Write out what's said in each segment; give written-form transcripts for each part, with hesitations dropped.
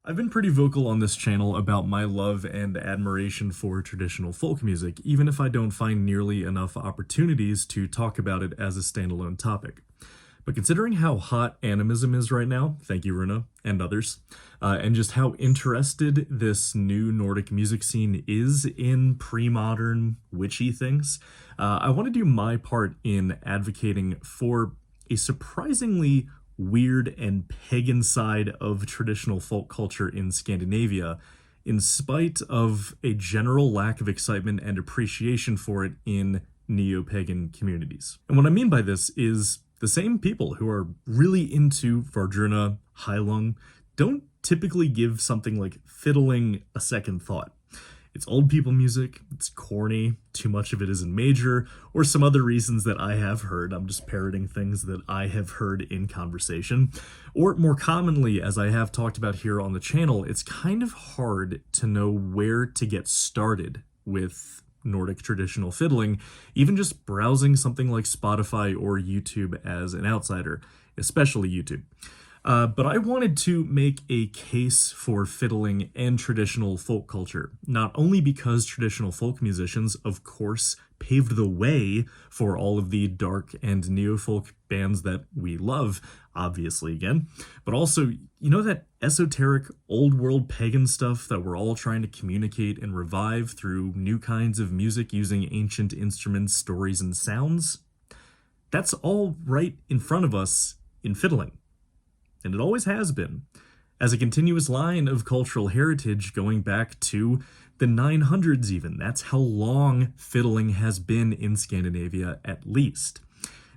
I've been pretty vocal on this channel about my love and admiration for traditional folk music, even if I don't find nearly enough opportunities to talk about it as a standalone topic. But considering how hot animism is right now, thank you Runa and others, and just how interested this new Nordic music scene is in pre-modern witchy things, I want to do my part in advocating for a surprisingly weird and pagan side of traditional folk culture in Scandinavia, in spite of a general lack of excitement and appreciation for it in neo-pagan communities. And what I mean by this is the same people who are really into Vardruna, Heilung, don't typically give something like fiddling a second thought. It's old people music, it's corny, too much of it isn't major, or some other reasons that I have heard. I'm just parroting things that I have heard in conversation. Or more commonly, as I have talked about here on the channel, it's kind of hard to know where to get started with Nordic traditional fiddling, even just browsing something like Spotify or YouTube as an outsider, especially YouTube. But I wanted to make a case for fiddling and traditional folk culture, not only because traditional folk musicians, of course, paved the way for all of the dark and neo-folk bands that we love, obviously again, but also, you know, that esoteric old world pagan stuff that we're all trying to communicate and revive through new kinds of music using ancient instruments, stories, and sounds? That's all right in front of us in fiddling. And it always has been, as a continuous line of cultural heritage going back to the 900s even. That's how long fiddling has been in Scandinavia, at least.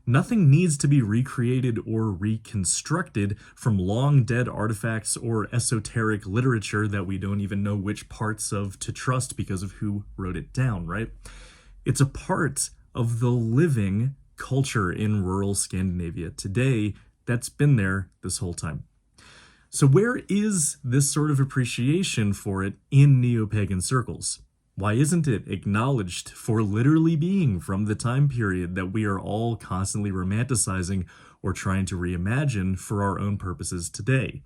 Nothing needs to be recreated or reconstructed from long dead artifacts or esoteric literature that we don't even know which parts of to trust because of who wrote it down, right? It's a part of the living culture in rural Scandinavia today that's been there this whole time. So where is this sort of appreciation for it in neo-pagan circles? Why isn't it acknowledged for literally being from the time period that we are all constantly romanticizing or trying to reimagine for our own purposes today,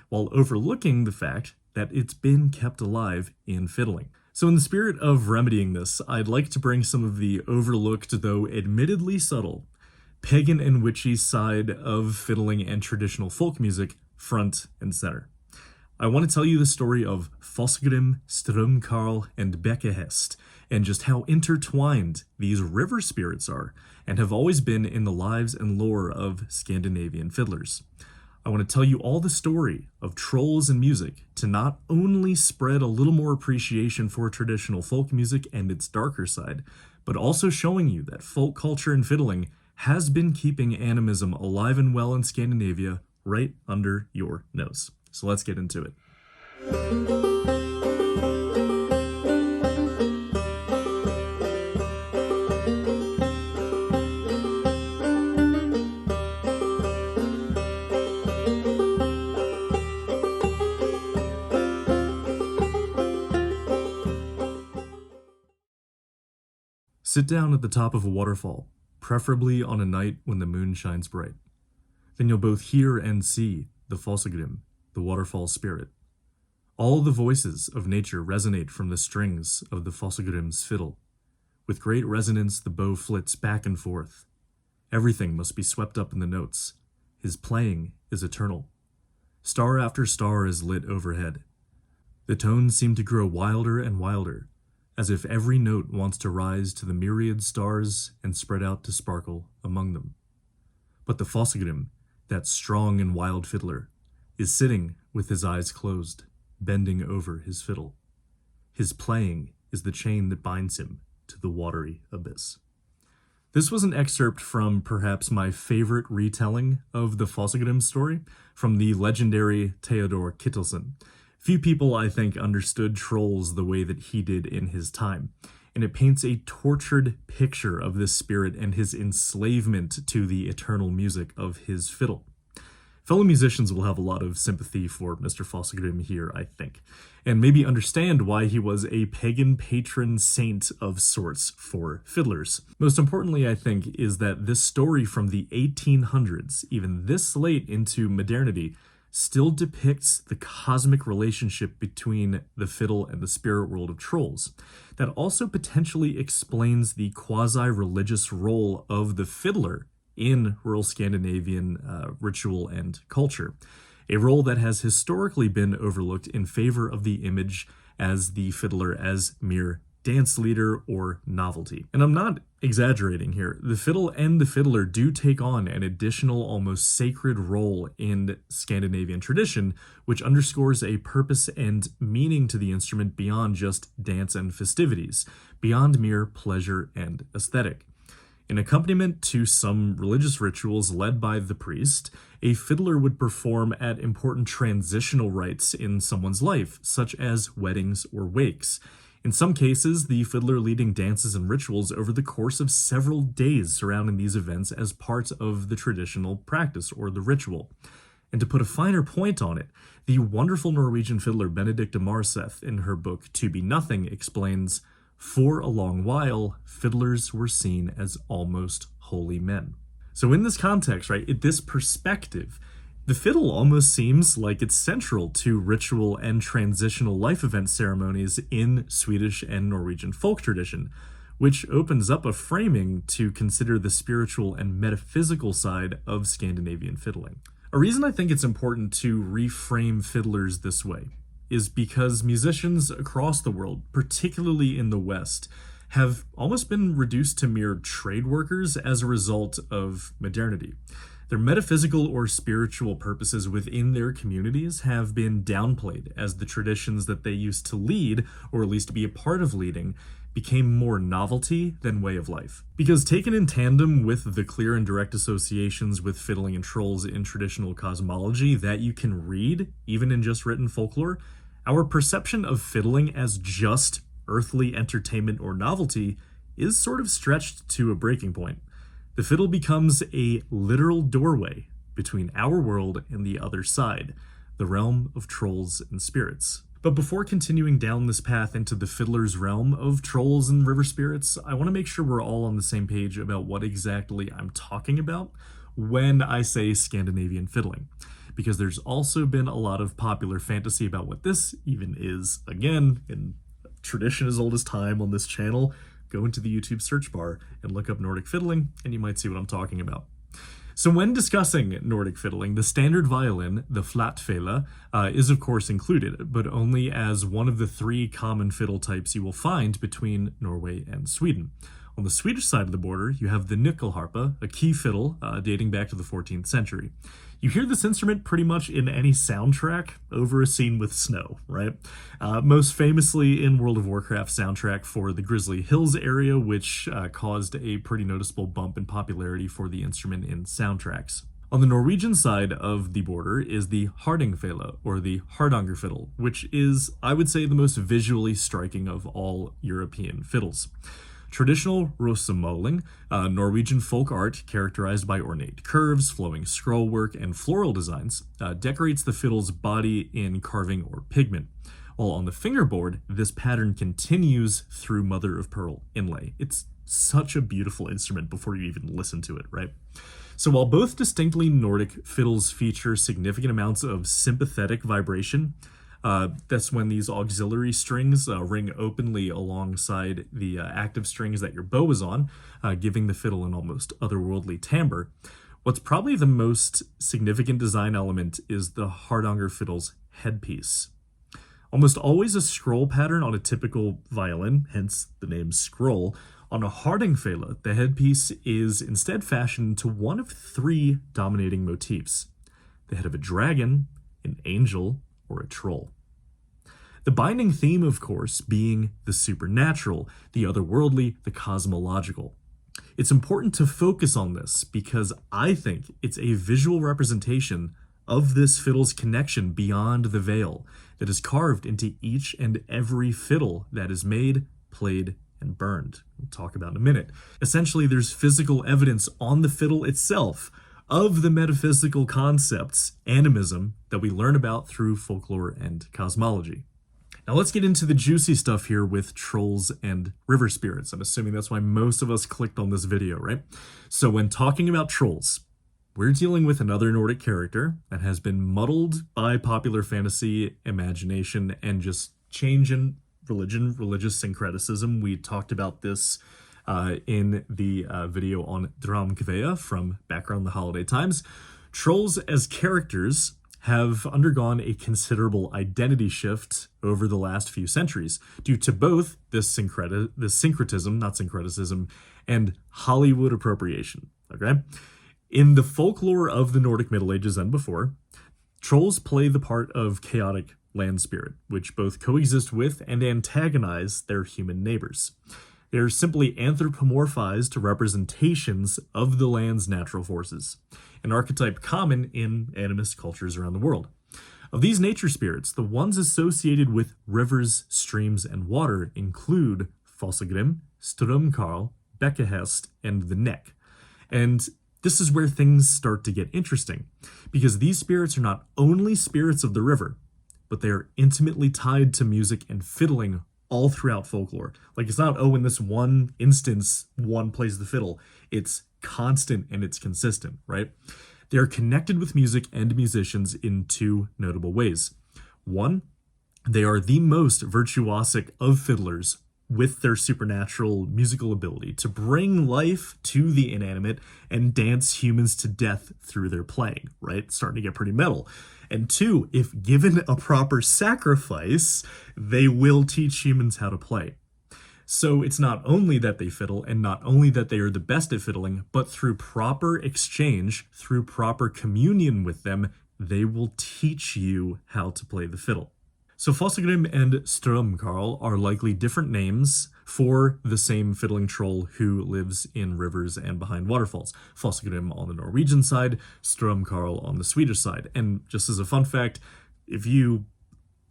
while overlooking the fact that it's been kept alive in fiddling? So in the spirit of remedying this, I'd like to bring some of the overlooked, though admittedly subtle, pagan and witchy side of fiddling and traditional folk music front and center. I want to tell you the story of Fossgrim, Strömkarl, and Bekkehest, and just how intertwined these river spirits are, and have always been in the lives and lore of Scandinavian fiddlers. I want to tell you all the story of trolls and music to not only spread a little more appreciation for traditional folk music and its darker side, but also showing you that folk culture and fiddling has been keeping animism alive and well in Scandinavia right under your nose. So let's get into it. Sit down at the top of a waterfall, preferably on a night when the moon shines bright. Then you'll both hear and see the Fossgrim, the Waterfall Spirit. All the voices of nature resonate from the strings of the Fossgrim's fiddle. With great resonance, the bow flits back and forth. Everything must be swept up in the notes. His playing is eternal. Star after star is lit overhead. The tones seem to grow wilder and wilder, as if every note wants to rise to the myriad stars and spread out to sparkle among them. But the Fossgrim, that strong and wild fiddler, is sitting with his eyes closed, bending over his fiddle. His playing is the chain that binds him to the watery abyss. This was an excerpt from perhaps my favorite retelling of the Fossgrim story, from the legendary Theodor Kittelsen. Few people, I think, understood trolls the way that he did in his time, and it paints a tortured picture of this spirit and his enslavement to the eternal music of his fiddle. Fellow musicians will have a lot of sympathy for Mr. Fossgrim here, I think, and maybe understand why he was a pagan patron saint of sorts for fiddlers. Most importantly, I think, is that this story from the 1800s, even this late into modernity, still depicts the cosmic relationship between the fiddle and the spirit world of trolls. That also potentially explains the quasi-religious role of the fiddler in rural Scandinavian ritual and culture, a role that has historically been overlooked in favor of the image as the fiddler as mere dance leader or novelty. And I'm not exaggerating here. The fiddle and the fiddler do take on an additional, almost sacred role in Scandinavian tradition, which underscores a purpose and meaning to the instrument beyond just dance and festivities, beyond mere pleasure and aesthetic. In accompaniment to some religious rituals led by the priest, a fiddler would perform at important transitional rites in someone's life, such as weddings or wakes. In some cases, the fiddler leading dances and rituals over the course of several days surrounding these events as part of the traditional practice or the ritual. And to put a finer point on it, the wonderful Norwegian fiddler Benedicte Marseth in her book To Be Nothing explains, "For a long while, fiddlers were seen as almost holy men." So in this context, right, in this perspective, the fiddle almost seems like it's central to ritual and transitional life event ceremonies in Swedish and Norwegian folk tradition, which opens up a framing to consider the spiritual and metaphysical side of Scandinavian fiddling. A reason I think it's important to reframe fiddlers this way is because musicians across the world, particularly in the West, have almost been reduced to mere trade workers as a result of modernity. Their metaphysical or spiritual purposes within their communities have been downplayed as the traditions that they used to lead, or at least be a part of leading, became more novelty than way of life. Because taken in tandem with the clear and direct associations with fiddling and trolls in traditional cosmology that you can read, even in just written folklore, our perception of fiddling as just earthly entertainment or novelty is sort of stretched to a breaking point. The fiddle becomes a literal doorway between our world and the other side, the realm of trolls and spirits. But before continuing down this path into the fiddler's realm of trolls and river spirits, I want to make sure we're all on the same page about what exactly I'm talking about when I say Scandinavian fiddling. Because there's also been a lot of popular fantasy about what this even is. Again, in tradition as old as time on this channel, go into the YouTube search bar and look up Nordic fiddling, and you might see what I'm talking about. So when discussing Nordic fiddling, the standard violin, the flatfele, is of course included, but only as one of the three common fiddle types you will find between Norway and Sweden. On the Swedish side of the border, you have the nyckelharpa, a key fiddle dating back to the 14th century. You hear this instrument pretty much in any soundtrack over a scene with snow, right? Most famously in World of Warcraft soundtrack for the Grizzly Hills area, which caused a pretty noticeable bump in popularity for the instrument in soundtracks. On the Norwegian side of the border is the hardingfele, or the Hardanger fiddle, which is, I would say, the most visually striking of all European fiddles. Traditional rosemåling, Norwegian folk art characterized by ornate curves, flowing scrollwork, and floral designs, decorates the fiddle's body in carving or pigment. While on the fingerboard, this pattern continues through mother-of-pearl inlay. It's such a beautiful instrument before you even listen to it, right? So while both distinctly Nordic fiddles feature significant amounts of sympathetic vibration, that's when these auxiliary strings ring openly alongside the active strings that your bow is on, giving the fiddle an almost otherworldly timbre. What's probably the most significant design element is the Hardanger fiddle's headpiece. Almost always a scroll pattern on a typical violin, hence the name scroll. On a hardingfele, the headpiece is instead fashioned into one of three dominating motifs: the head of a dragon, an angel, or a troll. The binding theme, of course, being the supernatural, the otherworldly, the cosmological. It's important to focus on this because I think it's a visual representation of this fiddle's connection beyond the veil that is carved into each and every fiddle that is made, played, and burned. We'll talk about in a minute. Essentially, there's physical evidence on the fiddle itself of the metaphysical concepts, animism, that we learn about through folklore and cosmology. Now let's get into the juicy stuff here with trolls and river spirits. I'm assuming that's why most of us clicked on this video, right? So when talking about trolls, we're dealing with another Nordic character that has been muddled by popular fantasy, imagination, and just change in religion, religious syncretism. We talked about this in the video on Dramkvea from Background the Holiday Times. Trolls as characters have undergone a considerable identity shift over the last few centuries due to both this syncretism, not syncretism, and Hollywood appropriation, okay? In the folklore of the Nordic Middle Ages and before, trolls play the part of chaotic land spirit, which both coexist with and antagonize their human neighbors. They're simply anthropomorphized representations of the land's natural forces, an archetype common in animist cultures around the world. Of these nature spirits, the ones associated with rivers, streams, and water include Fossegrim, Strömkarl, Bekkehest, and the Neck. And this is where things start to get interesting, because these spirits are not only spirits of the river, but they are intimately tied to music and fiddling all throughout folklore. Like, it's not, oh, in this one instance, one plays the fiddle. It's constant and it's consistent, right? They are connected with music and musicians in two notable ways. One, they are the most virtuosic of fiddlers with their supernatural musical ability to bring life to the inanimate and dance humans to death through their playing, right? Starting to get pretty metal. And two, if given a proper sacrifice, they will teach humans how to play. So it's not only that they fiddle and not only that they are the best at fiddling, but through proper exchange, through proper communion with them, they will teach you how to play the fiddle. So Fossegrim and Strömkarl are likely different names for the same fiddling troll who lives in rivers and behind waterfalls. Fossegrim on the Norwegian side, Strömkarl on the Swedish side. And just as a fun fact, if you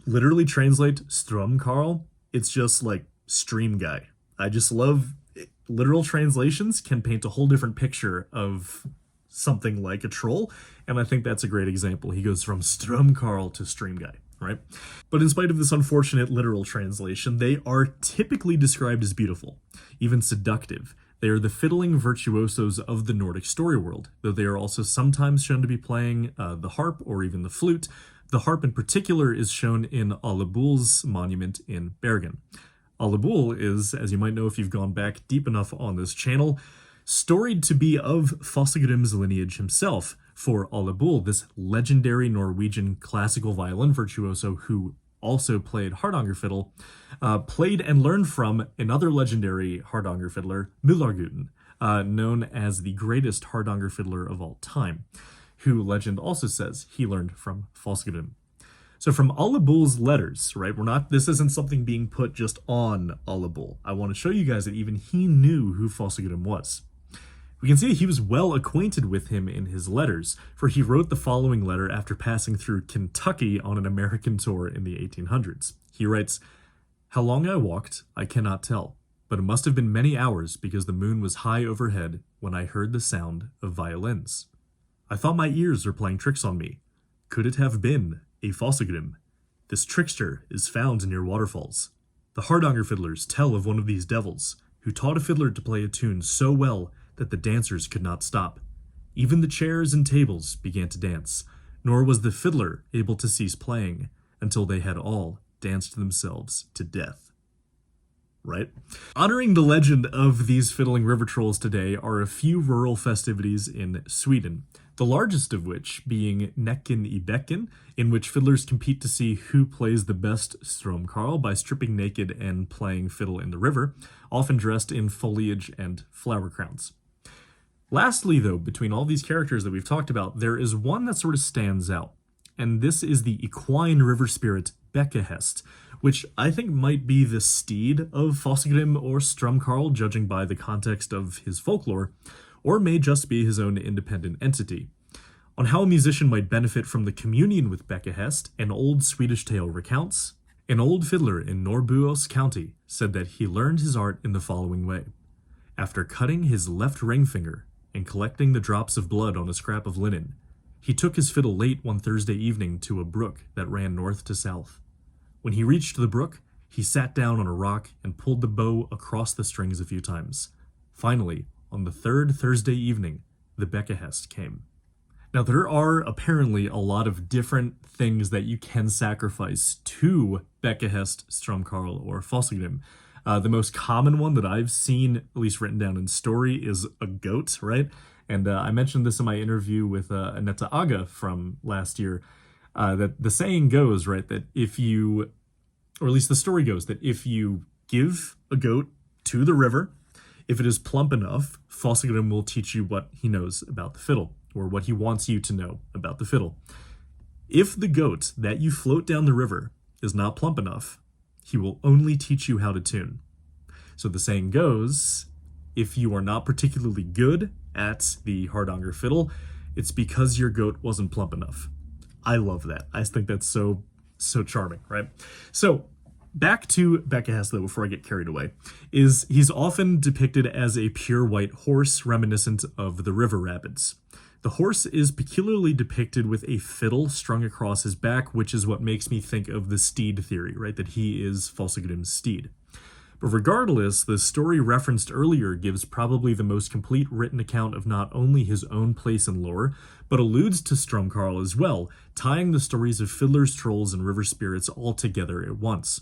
literally translate Strömkarl, it's just like stream guy. I just love it. Literal translations can paint a whole different picture of something like a troll, and I think that's a great example. He goes from Strömkarl to stream guy, right? But in spite of this unfortunate literal translation, they are typically described as beautiful, even seductive. They are the fiddling virtuosos of the Nordic story world, though they are also sometimes shown to be playing the harp or even the flute. The harp in particular is shown in Alebull's monument in Bergen. Alebull is, as you might know if you've gone back deep enough on this channel, storied to be of Fossegrim's lineage himself. For Alebull, this legendary Norwegian classical violin virtuoso who also played Hardanger fiddle, played and learned from another legendary Hardanger fiddler, Møllarguten, known as the greatest Hardanger fiddler of all time, who legend also says he learned from Fossegrim. So from Alebull's letters, right, this isn't something being put just on Alebull. I want to show you guys that even he knew who Fossegrim was. We can see that he was well acquainted with him in his letters, for he wrote the following letter after passing through Kentucky on an American tour in the 1800s. He writes, "How long I walked, I cannot tell, but it must have been many hours because the moon was high overhead when I heard the sound of violins. I thought my ears were playing tricks on me. Could it have been a Fossegrim? This trickster is found near waterfalls. The Hardanger fiddlers tell of one of these devils, who taught a fiddler to play a tune so well that the dancers could not stop. Even the chairs and tables began to dance, nor was the fiddler able to cease playing until they had all danced themselves to death." Right? Honoring the legend of these fiddling river trolls today are a few rural festivities in Sweden, the largest of which being Näcken i Bäcken, in which fiddlers compete to see who plays the best Strömkarl by stripping naked and playing fiddle in the river, often dressed in foliage and flower crowns. Lastly, though, between all these characters that we've talked about, there is one that sort of stands out, and this is the equine river spirit Bekkehest, which I think might be the steed of Fossegrim or Strömkarl, judging by the context of his folklore, or may just be his own independent entity. On how a musician might benefit from the communion with Bekkehest, an old Swedish tale recounts, an old fiddler in Norrbohus County said that he learned his art in the following way. After cutting his left ring finger and collecting the drops of blood on a scrap of linen, he took his fiddle late one Thursday evening to a brook that ran north to south. When he reached the brook, he sat down on a rock and pulled the bow across the strings a few times. Finally, on the third Thursday evening, the Bekkehest came. Now, there are apparently a lot of different things that you can sacrifice to Bekkehest, Stromkarl, or Fossigrim. The most common one that I've seen, at least written down in story, is a goat, right? And I mentioned this in my interview with Aneta Aga from last year, that the saying goes, right, that if you, or at least the story goes, that if you give a goat to the river, if it is plump enough, Fossigrim will teach you what he knows about the fiddle, or what he wants you to know about the fiddle. If the goat that you float down the river is not plump enough, he will only teach you how to tune. So the saying goes, if you are not particularly good at the Hardanger fiddle, it's because your goat wasn't plump enough. I love that. I think that's so charming, right? So back to Bekkehest, though, before I get carried away, is he's often depicted as a pure white horse reminiscent of the river rapids. The horse is peculiarly depicted with a fiddle strung across his back, which is what makes me think of the steed theory, right? That he is Fossigrim's steed. But regardless, the story referenced earlier gives probably the most complete written account of not only his own place in lore, but alludes to Stromkarl as well, tying the stories of fiddlers, trolls, and river spirits all together at once.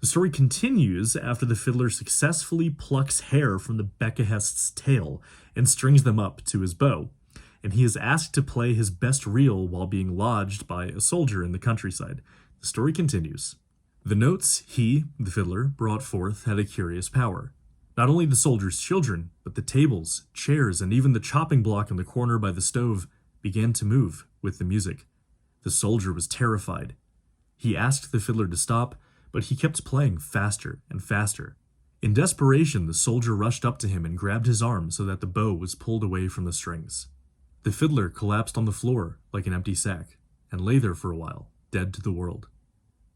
The story continues after the fiddler successfully plucks hair from the Bekkehest's tail and strings them up to his bow, and he is asked to play his best reel while being lodged by a soldier in the countryside. The story continues. The notes he, the fiddler, brought forth had a curious power. Not only the soldier's children, but the tables, chairs, and even the chopping block in the corner by the stove began to move with the music. The soldier was terrified. He asked the fiddler to stop, but he kept playing faster and faster. In desperation, the soldier rushed up to him and grabbed his arm so that the bow was pulled away from the strings. The fiddler collapsed on the floor like an empty sack and lay there for a while, dead to the world.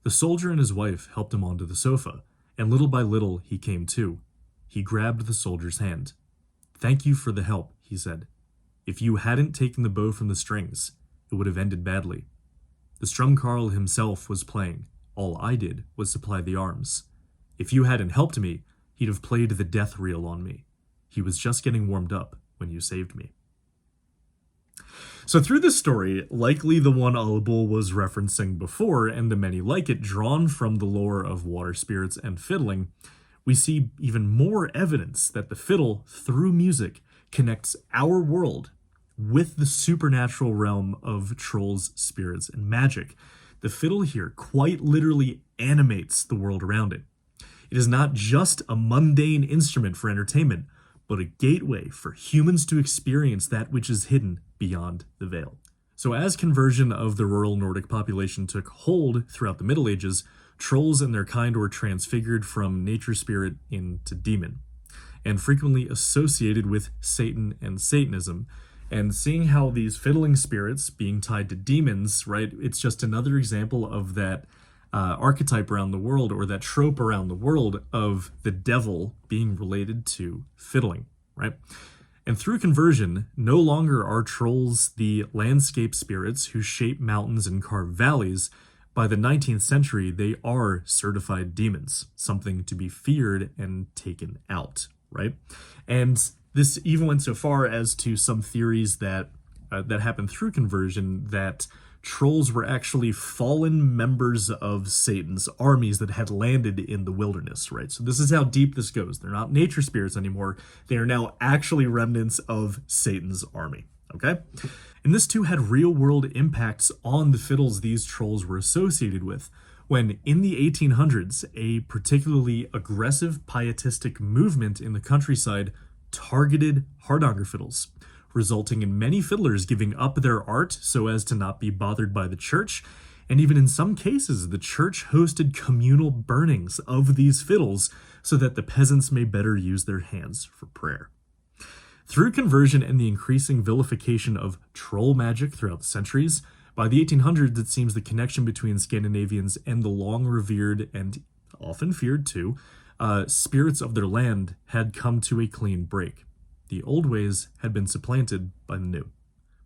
The soldier and his wife helped him onto the sofa, and little by little he came to. He grabbed the soldier's hand. "Thank you for the help," he said. "If you hadn't taken the bow from the strings, it would have ended badly. The Stromkarl himself was playing. All I did was supply the arms. If you hadn't helped me, he'd have played the death reel on me. He was just getting warmed up when you saved me." So through this story, likely the one Albull was referencing before, and the many like it drawn from the lore of water spirits and fiddling, we see even more evidence that the fiddle, through music, connects our world with the supernatural realm of trolls, spirits, and magic. The fiddle here quite literally animates the world around it. It is not just a mundane instrument for entertainment, but a gateway for humans to experience that which is hidden beyond the veil. So as conversion of the rural Nordic population took hold throughout the Middle Ages, trolls and their kind were transfigured from nature spirit into demon, and frequently associated with Satan and Satanism. And seeing how these fiddling spirits being tied to demons, right, it's just another example of that archetype around the world, or that trope around the world of the devil being related to fiddling, right? And through conversion, no longer are trolls the landscape spirits who shape mountains and carve valleys. By the 19th century, they are certified demons, something to be feared and taken out, right? And this even went so far as to some theories that happened through conversion, that trolls were actually fallen members of Satan's armies that had landed in the wilderness, right? So this is how deep this goes. They're not nature spirits anymore. They are now actually remnants of Satan's army, okay? And this too had real-world impacts on the fiddles these trolls were associated with, when in the 1800s, a particularly aggressive pietistic movement in the countryside targeted Hardanger fiddles, resulting in many fiddlers giving up their art so as to not be bothered by the church, and even in some cases, the church hosted communal burnings of these fiddles so that the peasants may better use their hands for prayer. Through conversion and the increasing vilification of troll magic throughout the centuries, by the 1800s it seems the connection between Scandinavians and the long-revered and often feared too, spirits of their land had come to a clean break. The old ways had been supplanted by the new.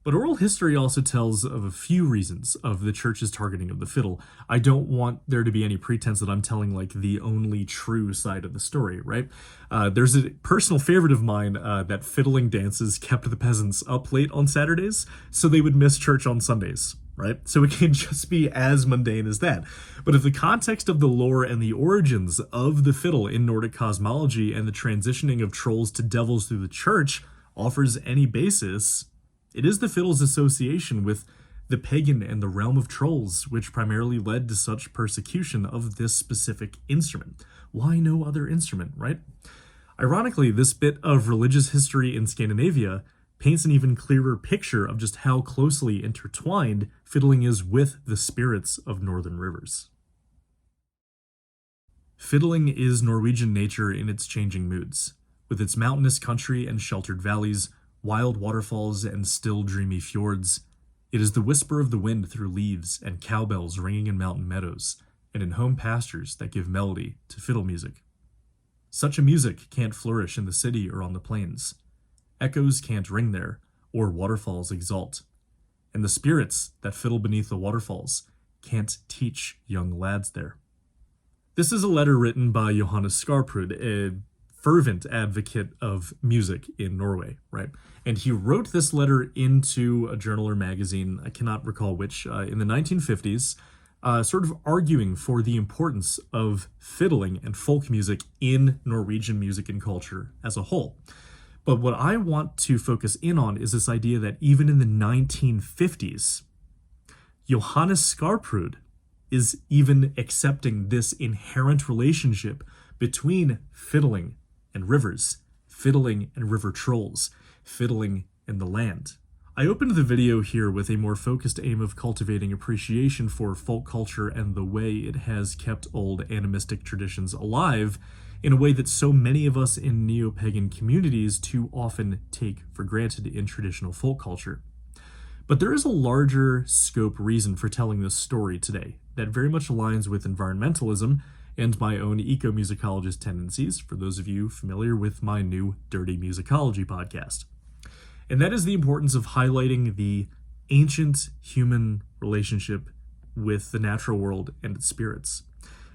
But oral history also tells of a few reasons of the church's targeting of the fiddle. I don't want there to be any pretense that I'm telling like the only true side of the story, right? There's a personal favorite of mine that fiddling dances kept the peasants up late on Saturdays, so they would miss church on Sundays, right? So it can just be as mundane as that. But if the context of the lore and the origins of the fiddle in Nordic cosmology and the transitioning of trolls to devils through the church offers any basis, it is the fiddle's association with the pagan and the realm of trolls which primarily led to such persecution of this specific instrument. Why no other instrument, right? Ironically, this bit of religious history in Scandinavia paints an even clearer picture of just how closely intertwined fiddling is with the spirits of northern rivers. Fiddling is Norwegian nature in its changing moods, with its mountainous country and sheltered valleys, wild waterfalls, and still dreamy fjords. It is the whisper of the wind through leaves and cowbells ringing in mountain meadows and in home pastures that give melody to fiddle music. Such a music can't flourish in the city or on the plains. Echoes can't ring there, or waterfalls exalt. And the spirits that fiddle beneath the waterfalls can't teach young lads there. This is a letter written by Johannes Skarprud, a fervent advocate of music in Norway, right? And he wrote this letter into a journal or magazine, I cannot recall which, in the 1950s, sort of arguing for the importance of fiddling and folk music in Norwegian music and culture as a whole. But what I want to focus in on is this idea that even in the 1950s, Johannes Skarprud is even accepting this inherent relationship between fiddling and rivers, fiddling and river trolls, fiddling and the land. I opened the video here with a more focused aim of cultivating appreciation for folk culture and the way it has kept old animistic traditions alive in a way that so many of us in neo-pagan communities too often take for granted in traditional folk culture. But there is a larger scope reason for telling this story today that very much aligns with environmentalism and my own eco-musicologist tendencies, for those of you familiar with my new Dirty Musicology podcast. And that is the importance of highlighting the ancient human relationship with the natural world and its spirits,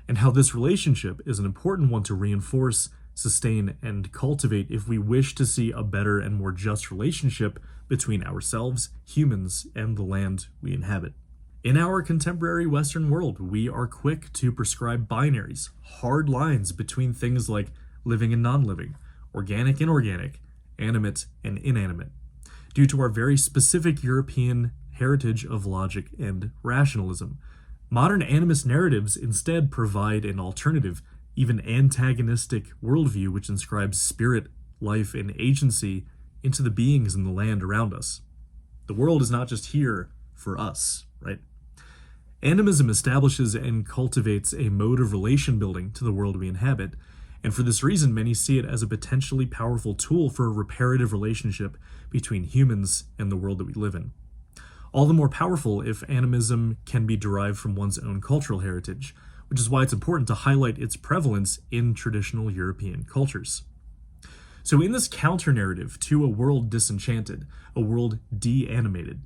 and how this relationship is an important one to reinforce, sustain, and cultivate if we wish to see a better and more just relationship between ourselves, humans, and the land we inhabit. In our contemporary Western world, we are quick to prescribe binaries, hard lines between things like living and non-living, organic and inorganic, animate and inanimate, due to our very specific European heritage of logic and rationalism. Modern animist narratives instead provide an alternative, even antagonistic worldview which inscribes spirit, life, and agency into the beings in the land around us. The world is not just here for us, right? Animism establishes and cultivates a mode of relation building to the world we inhabit, and for this reason many see it as a potentially powerful tool for a reparative relationship between humans and the world that we live in. All the more powerful if animism can be derived from one's own cultural heritage, which is why it's important to highlight its prevalence in traditional European cultures. So in this counter-narrative to a world disenchanted, a world de-animated,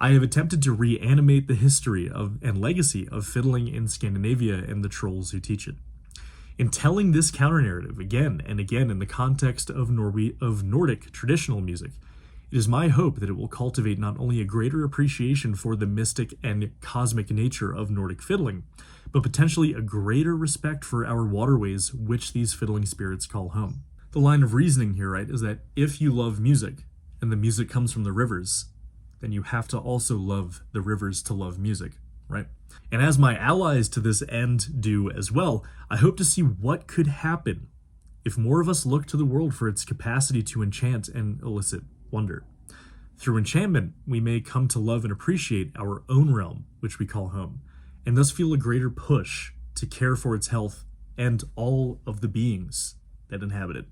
I have attempted to reanimate the history of and legacy of fiddling in Scandinavia and the trolls who teach it. In telling this counter-narrative again and again in the context of Nordic traditional music, it is my hope that it will cultivate not only a greater appreciation for the mystic and cosmic nature of Nordic fiddling, but potentially a greater respect for our waterways which these fiddling spirits call home. The line of reasoning here, right, is that if you love music, and the music comes from the rivers, then you have to also love the rivers to love music, right? And as my allies to this end do as well, I hope to see what could happen if more of us look to the world for its capacity to enchant and elicit wonder. Through enchantment, we may come to love and appreciate our own realm, which we call home, and thus feel a greater push to care for its health and all of the beings that inhabit it.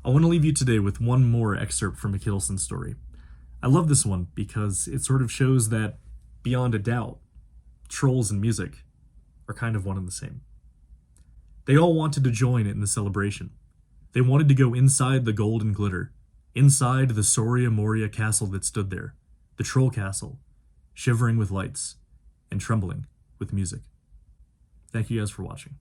I want to leave you today with one more excerpt from a Kittelsen story. I love this one because it sort of shows that, beyond a doubt, trolls and music are kind of one and the same. They all wanted to join in the celebration. They wanted to go inside the gold and glitter, inside the Soria Moria castle that stood there, the troll castle, shivering with lights and trembling with music. Thank you guys for watching.